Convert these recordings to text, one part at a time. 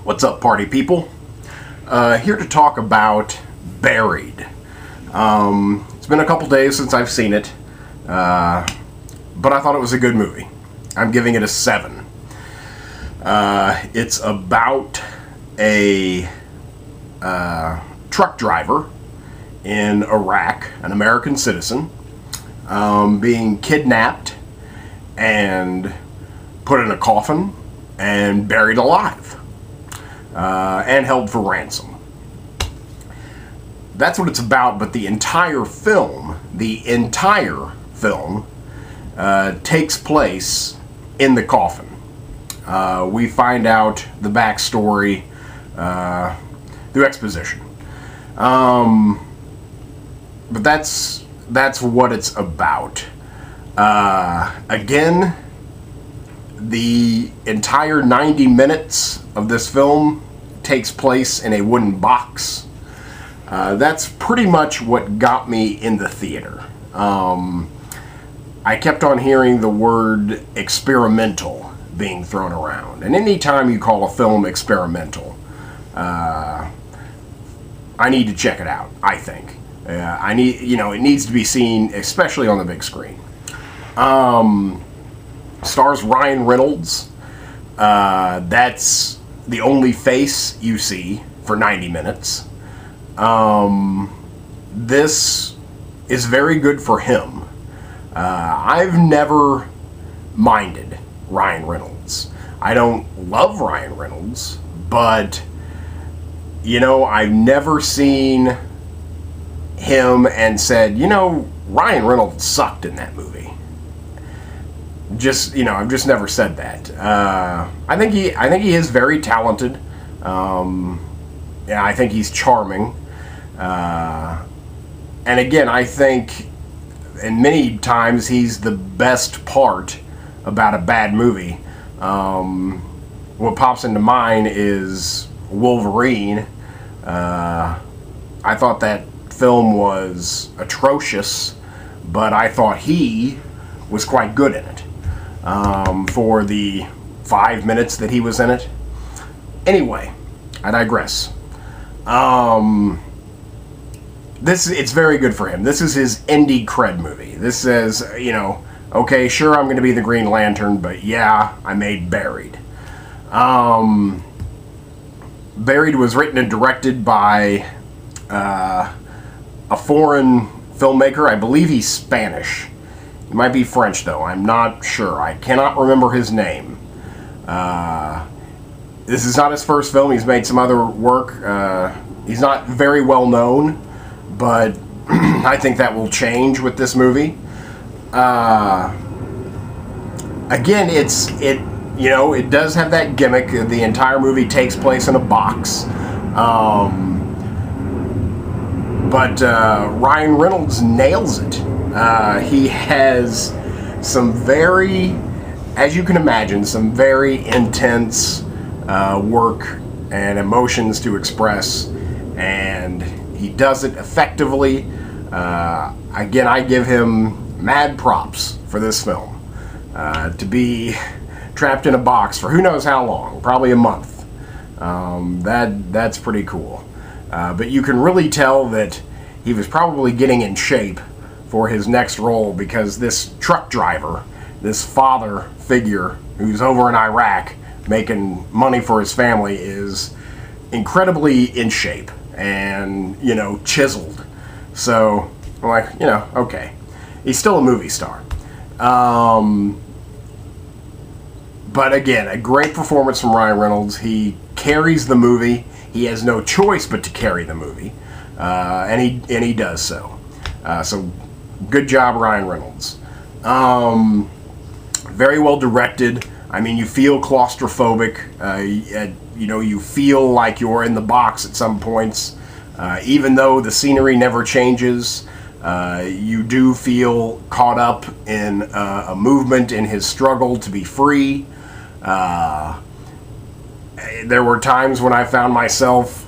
What's up, party people? Here to talk about Buried. It's been a couple days since I've seen it, but I thought it was a good movie. I'm giving it a 7. It's about a truck driver in Iraq, an American citizen, being kidnapped and put in a coffin and buried alive, and held for ransom. That's what it's about, but the entire film takes place in the coffin. We find out the backstory through exposition. But that's what it's about. Again, the entire 90 minutes of this film takes place in a wooden box. That's pretty much what got me in the theater. I kept on hearing the word experimental being thrown around. And anytime you call a film experimental, I need to check it out, I think. It needs to be seen, especially on the big screen. Stars Ryan Reynolds. That's the only face you see for 90 minutes. This is very good for him. I've never minded Ryan Reynolds. I don't love Ryan Reynolds, but I've never seen him and said, Ryan Reynolds sucked in that movie. I've just never said that. I think he is very talented. I think he's charming. And again, I think, and many times, he's the best part about a bad movie. What pops into mind is Wolverine. I thought that film was atrocious, but I thought he was quite good in it. For the 5 minutes that he was in it. Anyway, I digress. It's very good for him. This is his indie cred movie. This says, okay, sure, I'm going to be the Green Lantern, but yeah, I made Buried. Buried was written and directed by a foreign filmmaker. I believe he's Spanish. He might be French, though. I'm not sure. I cannot remember his name. This is not his first film. He's made some other work. He's not very well known, but I think that will change with this movie. Again, it does have that gimmick. The entire movie takes place in a box. But Ryan Reynolds nails it. He has some very, as you can imagine, some very intense work and emotions to express, and he does it effectively. Again, I give him mad props for this film. To be trapped in a box for who knows how long, probably a month. That's pretty cool. But you can really tell that he was probably getting in shape for his next role, because this truck driver, this father figure who's over in Iraq making money for his family, is incredibly in shape and, chiseled. So, I'm like, okay. He's still a movie star. But again, a great performance from Ryan Reynolds. He carries the movie. He has no choice but to carry the movie. And he does so. So, good job, Ryan Reynolds. Very well directed. I mean, you feel claustrophobic. You feel like you're in the box at some points. Even though the scenery never changes, you do feel caught up in a movement in his struggle to be free. There were times when I found myself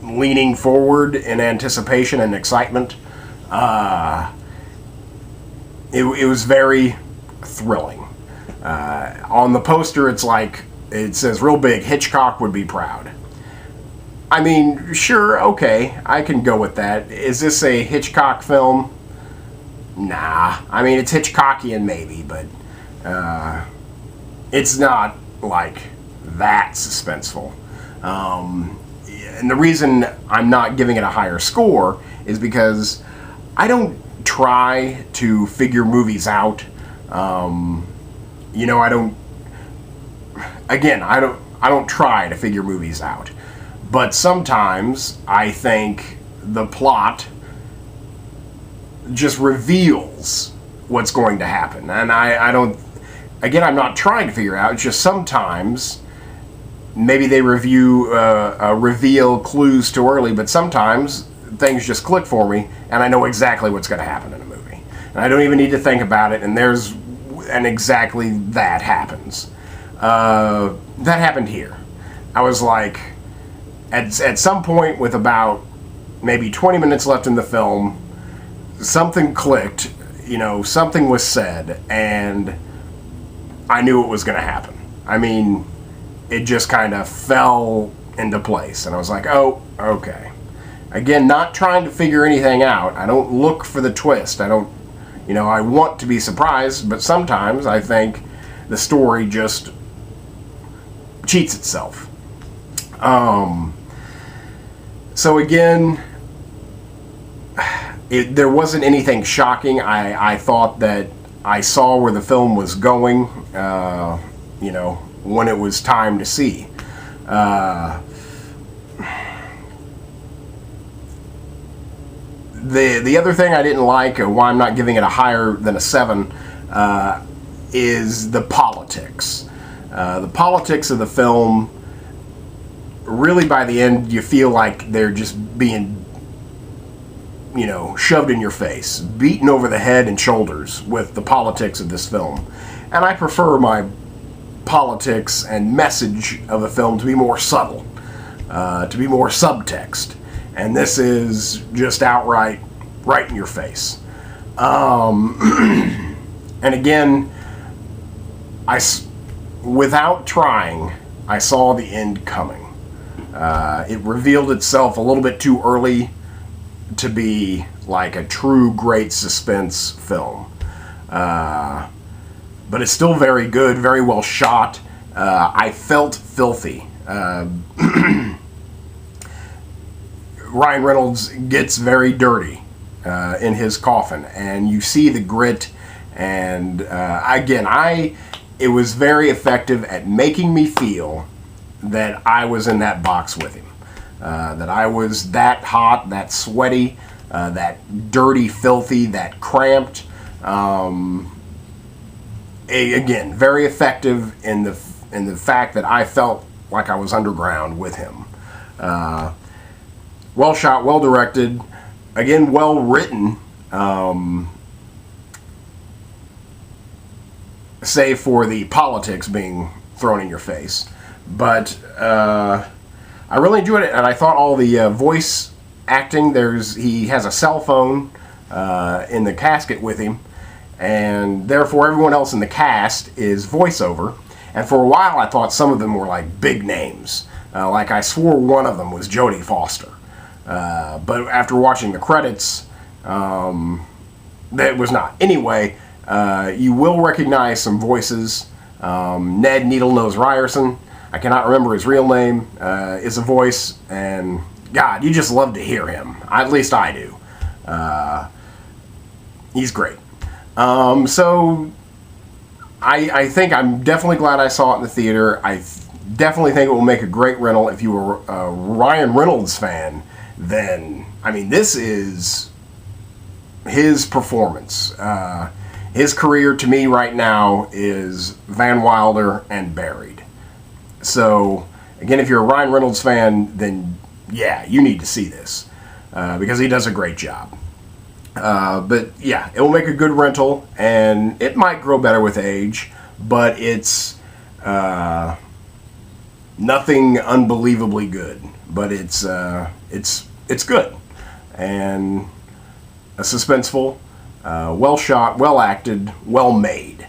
leaning forward in anticipation and excitement. It was very thrilling. On the poster, it's like it says real big, Hitchcock would be proud. I mean, sure, okay, I can go with that. Is this a Hitchcock film? Nah. I mean, it's Hitchcockian maybe, but it's not like that suspenseful. And the reason I'm not giving it a higher score is because I don't try to figure movies out. You know, I don't try to figure movies out. But sometimes I think the plot just reveals what's going to happen. And I'm not trying to figure it out. It's just sometimes maybe they reveal clues too early, but sometimes things just click for me and I know exactly what's going to happen in a movie. And I don't even need to think about it, and exactly that happens. That happened here. I was like, at some point with about maybe 20 minutes left in the film, something clicked, something was said, and I knew it was going to happen. I mean, it just kind of fell into place, and I was like, oh, okay. Again, not trying to figure anything out. I don't look for the twist. I want to be surprised, but sometimes I think the story just cheats itself. So again, there wasn't anything shocking. I thought that I saw where the film was going, when it was time to see. The other thing I didn't like, why I'm not giving it a higher than a 7, is the politics. The politics of the film, really by the end, you feel like they're just being, shoved in your face, beaten over the head and shoulders with the politics of this film. And I prefer my politics and message of a film to be more subtle, to be more subtext. And this is just outright right in your face. And again, without trying, I saw the end coming. It revealed itself a little bit too early to be like a true great suspense film. But it's still very good, very well shot. I felt filthy. Ryan Reynolds gets very dirty in his coffin, and you see the grit. And again, it was very effective at making me feel that I was in that box with him, that I was that hot, that sweaty, that dirty, filthy, that cramped. Again, very effective in the fact that I felt like I was underground with him. Well shot, well directed, again, well written, save for the politics being thrown in your face. But I really enjoyed it, and I thought all the voice acting, he has a cell phone in the casket with him, and therefore everyone else in the cast is voiceover. And for a while I thought some of them were like big names. Like I swore one of them was Jodie Foster. But after watching the credits, that was not. Anyway, you will recognize some voices. Ned Needlenose Ryerson, I cannot remember his real name, is a voice, and God, you just love to hear him. At least I do. He's great. So I think I'm definitely glad I saw it in the theater. I definitely think it will make a great rental. If you were a Ryan Reynolds fan, then, I mean, this is his performance. His career, to me, right now, is Van Wilder and Buried. So, again, if you're a Ryan Reynolds fan, then, yeah, you need to see this, because he does a great job. But, yeah, it will make a good rental, and it might grow better with age, but it's nothing unbelievably good. But it's good, and a suspenseful, well shot, well acted, well made.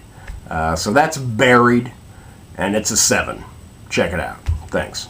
So that's Buried, and it's a 7. check it out. Thanks.